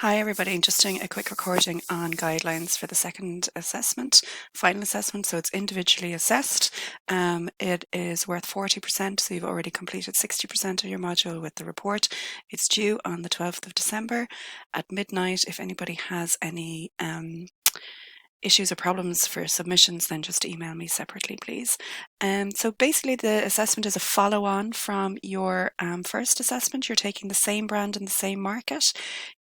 Hi everybody, just doing a quick recording on guidelines for the second assessment, final assessment, so it's individually assessed. It is worth 40%, so you've already completed 60% of your module with the report. It's due on the 12th of December at midnight. If anybody has any issues or problems for submissions, then just email me separately, please. So basically the assessment is a follow-on from your first assessment. You're taking the same brand in the same market.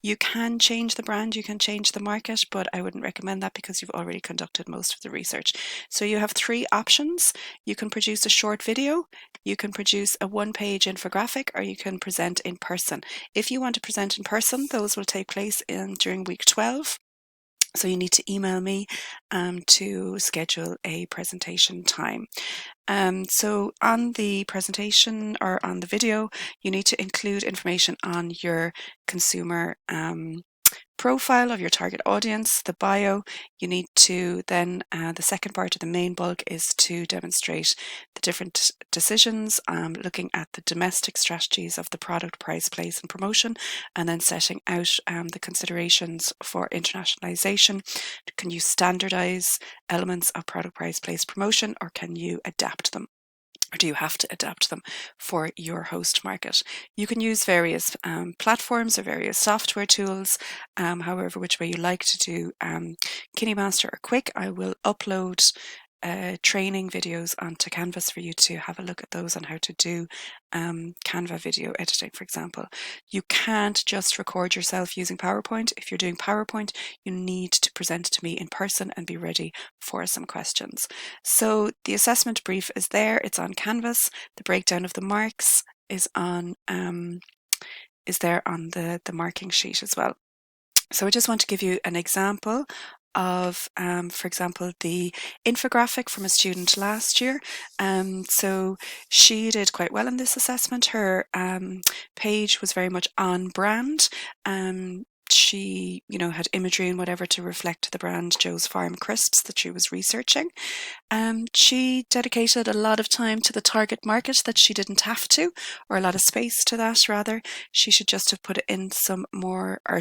You can change the brand, you can change the market, but I wouldn't recommend that because you've already conducted most of the research. So you have three options. You can produce a short video, you can produce a one-page infographic, or you can present in person. If you want to present in person, those will take place during week 12. So you need to email me to schedule a presentation time. So on the presentation or on the video, you need to include information on your consumer profile of your target audience, the bio. You need to then, the second part of the main bulk is to demonstrate the different decisions, looking at the domestic strategies of the product, price, place and promotion, and then setting out the considerations for internationalization. Can you standardize elements of product, price, place, promotion, or can you adapt them? Or do you have to adapt them for your host market? You can use various platforms or various software tools, however which way you like to do KineMaster or Quick. I will upload training videos onto Canvas for you to have a look at those on how to do Canva video editing, for example. You can't just record yourself using PowerPoint. If you're doing PowerPoint, you need to present to me in person and be ready for some questions. So the assessment brief is there, it's on Canvas. The breakdown of the marks is on is there on the marking sheet as well. So I just want to give you an example of, for example, the infographic from a student last year. So she did quite well in this assessment. Her page was very much on brand. She, had imagery and whatever to reflect the brand Joe's Farm crisps that she was researching. She dedicated a lot of time to the target market that she didn't have to, or a lot of space to that rather. She should just have put in some more, or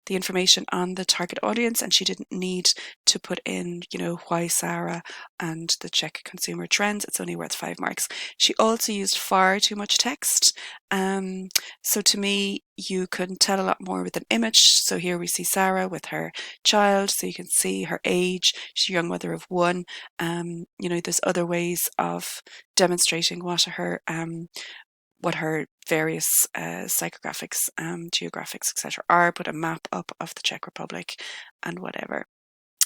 the information on the target audience, and she didn't need to put in, why Sarah and the Czech consumer trends. It's only worth 5 marks. She also used far too much text. So to me, you can tell a lot more with an image. So here we see Sarah with her child, so you can see her age. She's a young mother of 1. There's other ways of demonstrating what her various psychographics, geographics, etc. are. Put a map up of the Czech Republic and whatever.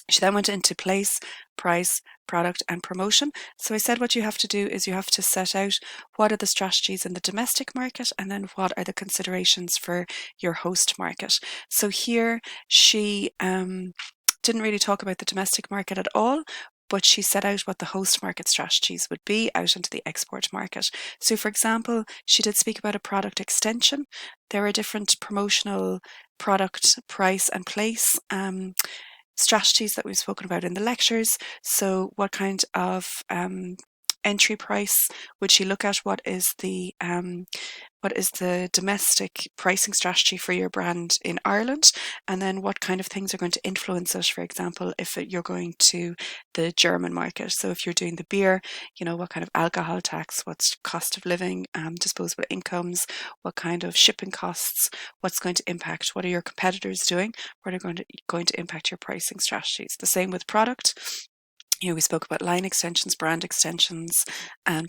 She then went into place, price, product and promotion. So I said what you have to do is you have to set out what are the strategies in the domestic market and then what are the considerations for your host market. So here she didn't really talk about the domestic market at all, but she set out what the host market strategies would be out into the export market. So for example, she did speak about a product extension. There are different promotional product, price and place strategies that we've spoken about in the lectures. So what kind of entry price would she look at? What is the domestic pricing strategy for your brand in Ireland? And then what kind of things are going to influence it? For example, if you're going to the German market. So if you're doing the beer, what kind of alcohol tax, what's cost of living, disposable incomes, what kind of shipping costs, what's going to impact, what are your competitors doing, what are going to impact your pricing strategies. The same with product. We spoke about line extensions, brand extensions,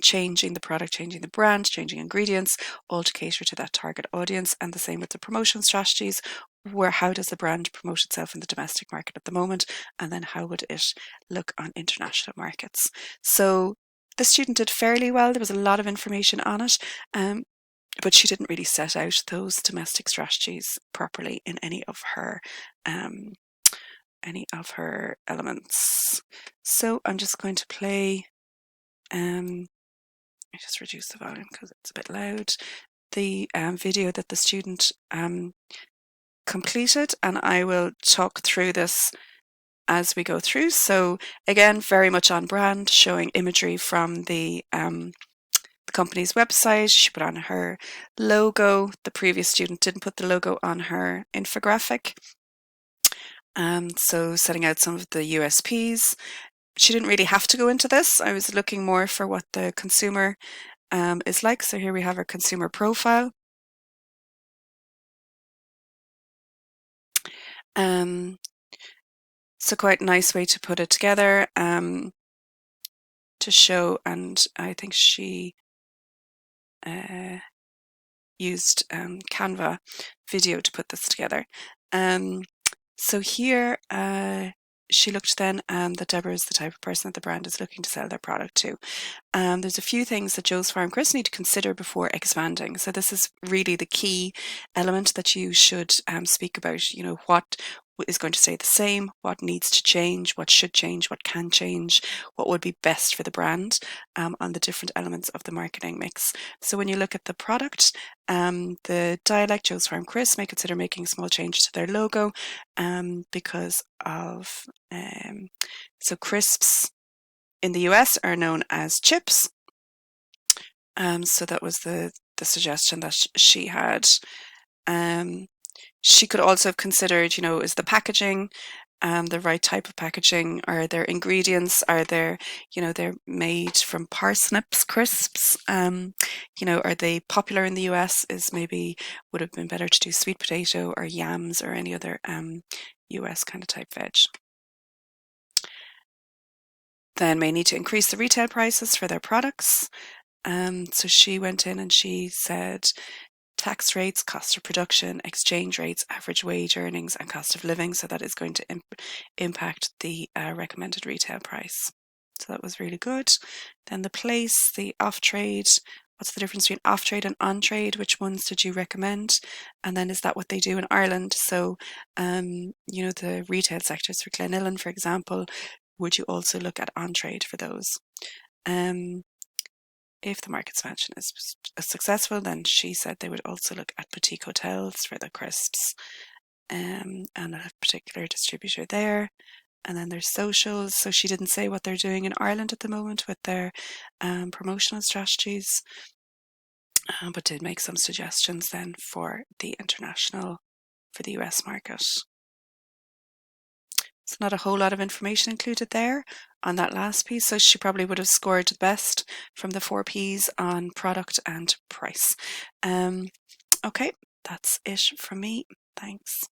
changing the product, changing the brand, changing ingredients, all to cater to that target audience. And the same with the promotion strategies, how does the brand promote itself in the domestic market at the moment, and then how would it look on international markets. So the student did fairly well. There was a lot of information on it, but she didn't really set out those domestic strategies properly in any of her elements. So I'm just going to play, I just reduce the volume because it's a bit loud, the video that the student completed, and I will talk through this as we go through. So again, very much on brand, showing imagery from the the company's website. She put on her logo. The previous student didn't put the logo on her infographic. So setting out some of the USPs. She didn't really have to go into this. I was looking more for what the consumer is like. So here we have our consumer profile. So quite a nice way to put it together to show, and I think she used Canva video to put this together. So here she looked then that Deborah is the type of person that the brand is looking to sell their product to. There's a few things that Joe's Farm Crisps need to consider before expanding. So this is really the key element that you should speak about. You know, what is going to stay the same, what needs to change, what should change, what can change, what would be best for the brand on the different elements of the marketing mix. So when you look at the product, the dialect Joe's Farm Crisps may consider making small changes to their logo because of so crisps in the US are known as chips. So that was the suggestion that she had. She could also have considered, you know, is the packaging the right type of packaging? Are there ingredients? Are there, you know, they're made from parsnips crisps? You know, are they popular in the US? Is maybe would have been better to do sweet potato or yams or any other US kind of type veg. Then may need to increase the retail prices for their products. So she went in and she said tax rates, cost of production, exchange rates, average wage earnings, and cost of living. So that is going to impact the recommended retail price. So that was really good. Then the place, the off-trade. What's the difference between off-trade and on-trade? Which ones did you recommend? And then is that what they do in Ireland? So, you know, the retail sectors for Glenillan, for example, would you also look at on-trade for those? If the market expansion is successful, then she said they would also look at boutique hotels for the crisps and a particular distributor there. And then there's socials. So she didn't say what they're doing in Ireland at the moment with their promotional strategies, but did make some suggestions then for the US market. It's not a whole lot of information included there on that last piece, so she probably would have scored the best from the 4 Ps on product and price. Okay, that's it from me. Thanks.